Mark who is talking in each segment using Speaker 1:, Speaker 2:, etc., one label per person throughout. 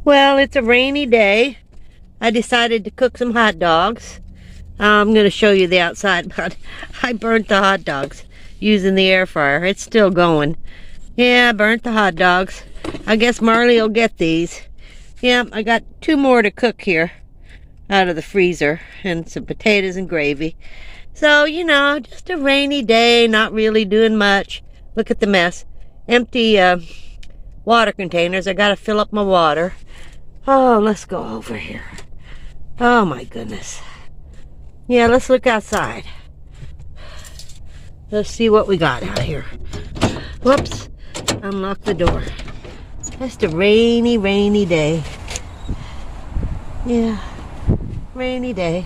Speaker 1: Well, it's a rainy day. I decided to cook some hot dogs. I'm going to show you the outside, but I burnt the hot dogs using the air fryer. It's still going. Yeah, I burnt the hot dogs. I guess Marley will get these. Yeah, I got 2 more to cook here out of the freezer, and some potatoes and gravy. So, you know, just a rainy day, not really doing much. Look at the mess. Empty water containers. I got to fill up my water. Oh, let's go over here. Oh my goodness. Yeah, let's look outside. Let's see what we got out here. Whoops, unlock the door. Just a rainy, rainy day. Yeah, rainy day.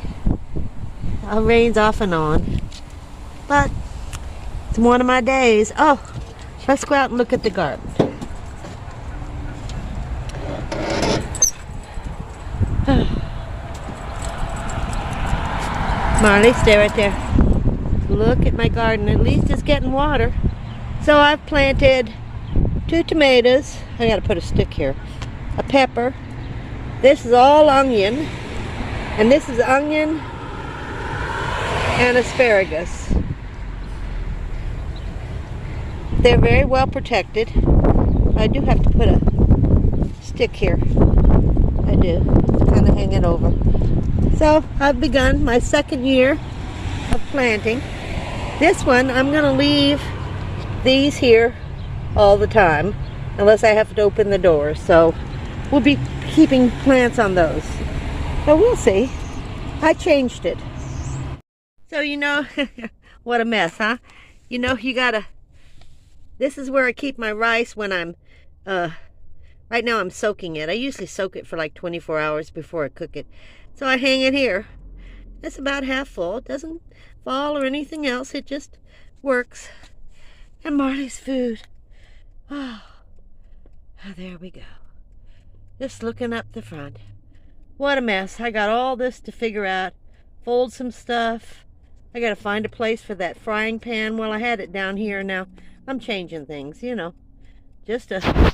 Speaker 1: It rains off and on. But it's one of my days. Oh, let's go out and look at the garden. Marley, stay right there. Look at my garden. At least it's getting water. So I've planted 2 tomatoes. I gotta put a stick here. A pepper. This is all onion. And this is onion and asparagus. They're very well protected. I do have to put a stick here. I do. Kind of hang it over. So I've begun my 2nd year of planting. This one, I'm going to leave these here all the time unless I have to open the door. So we'll be keeping plants on those. But we'll see. I changed it. So, you know, what a mess, huh? You know, you gotta, this is where I keep my rice when I'm, right now I'm soaking it. I usually soak it for like 24 hours before I cook it. So I hang it here. It's about half full. It doesn't fall or anything else. It just works. And Marley's food. Oh, there we go. Just looking up the front. What a mess. I got all this to figure out. Fold some stuff. I got to find a place for that frying pan. Well, I had it down here. Now I'm changing things, you know. Just a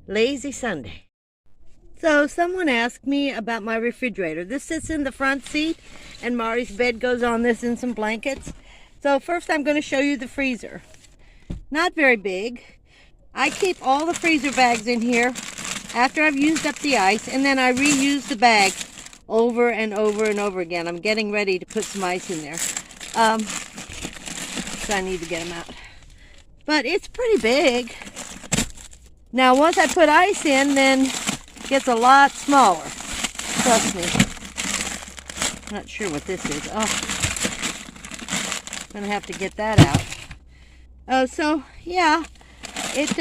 Speaker 1: lazy Sunday. So someone asked me about my refrigerator. This sits in the front seat, and Marley's bed goes on this and some blankets. So first I'm going to show you the freezer. Not very big. I keep all the freezer bags in here after I've used up the ice, and then I reuse the bag over and over and over again. I'm getting ready to put some ice in there. So I need to get them out. But it's pretty big. Now once I put ice in, then it gets a lot smaller. Trust me. Not sure what this is. Oh, gonna have to get that out. So yeah, it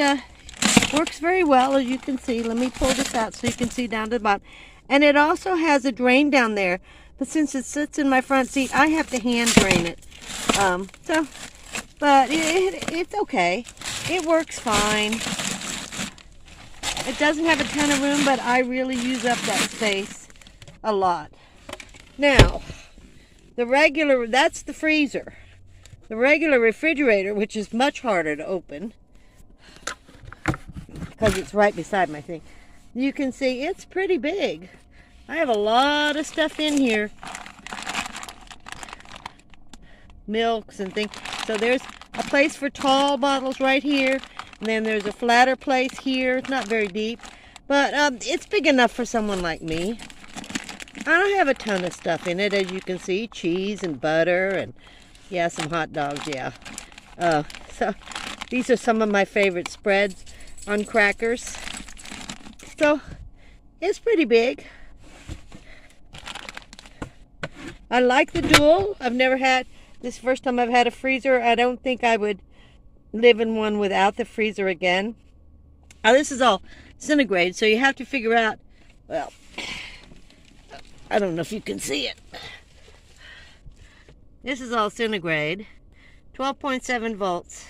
Speaker 1: works very well, as you can see. Let me pull this out so you can see down to the bottom. And it also has a drain down there, but since it sits in my front seat, I have to hand drain it. But it's okay. It works fine. It doesn't have a ton of room, but I really use up that space a lot. Now, that's the freezer. The regular refrigerator, which is much harder to open, because it's right beside my thing. You can see it's pretty big. I have a lot of stuff in here. Milks and things. So there's a place for tall bottles right here. And then there's a flatter place here. It's not very deep. But it's big enough for someone like me. I don't have a ton of stuff in it, as you can see. Cheese and butter and, yeah, some hot dogs, yeah. So these are some of my favorite spreads on crackers. So it's pretty big. I like the dual. I've never had, this first time I've had a freezer. I don't think I would live in one without the freezer again. Now this is all centigrade, so you have to figure out, well, I don't know if you can see it. This is all centigrade, 12.7 volts.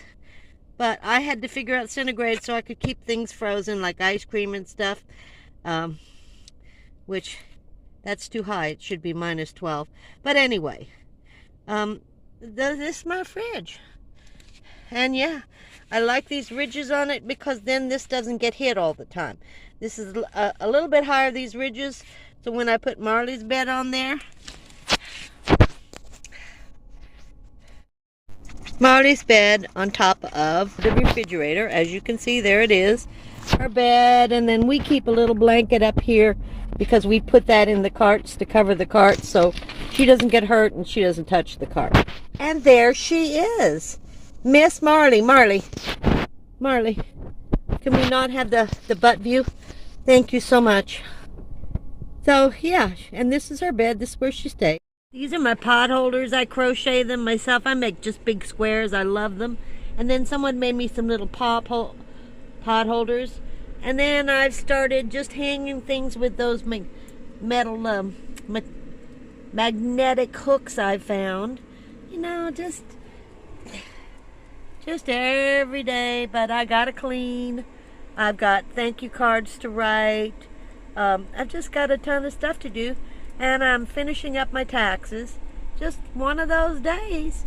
Speaker 1: But I had to figure out centigrade so I could keep things frozen, like ice cream and stuff, which that's too high. It should be minus 12. But anyway, this is my fridge. And yeah, I like these ridges on it because then this doesn't get hit all the time. This is a little bit higher, these ridges. So when I put Marley's bed on there, Marley's bed on top of the refrigerator. As you can see, there it is, her bed. And then we keep a little blanket up here because we put that in the carts to cover the carts so she doesn't get hurt and she doesn't touch the cart. And there she is, Miss Marley. Marley, can we not have the butt view? Thank you so much. So yeah, and this is her bed. This is where she stays. These are my pot holders. I crochet them myself. I make just big squares. I love them. And then someone made me some little pot holders. And then I've started just hanging things with those metal magnetic hooks I found. You know, just every day. But I gotta clean. I've got thank you cards to write. I've just got a ton of stuff to do. And I'm finishing up my taxes. Just one of those days.